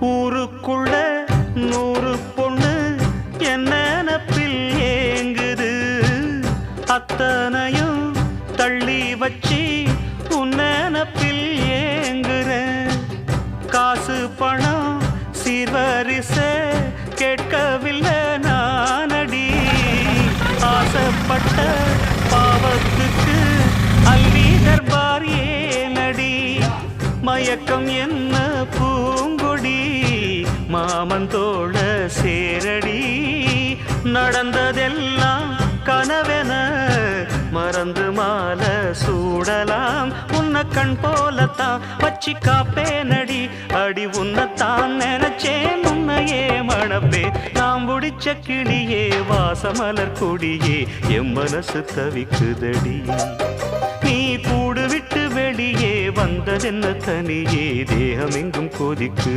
ஊருக்குள்ள 100 பொண்ணு என் நினப்பில் ஏங்குது. அத்தனையும் தள்ளி வச்சு உன் நினப்பில் ஏங்குறேன். காசு பணம் சீர்வரிசை கேட்கவில்லை நானடி. ஆசைப்பட்ட பாவத்துக்கு அள்ளி தர்பார் ஏனடி. மயக்கம் என்ன பூங்கொடி மாமந்தோட சேரடி. நடந்ததெல்லாம் கனவென மறந்து மாலை சூடலாம். உன்னை கண் போலத்தான் வச்சு காப்பேனடி. அடி உன்னைத்தான் நினைச்சேன் உன்னையே மணப்பே. நாம் முடிச்ச கிளியே வாசமலர் கொடியே என் மனசு தவிக்குதடி. நீ கூடு விட்டு வெளியே வந்ததென்ன தனியே தேகம் எங்கும் கொதிக்கு.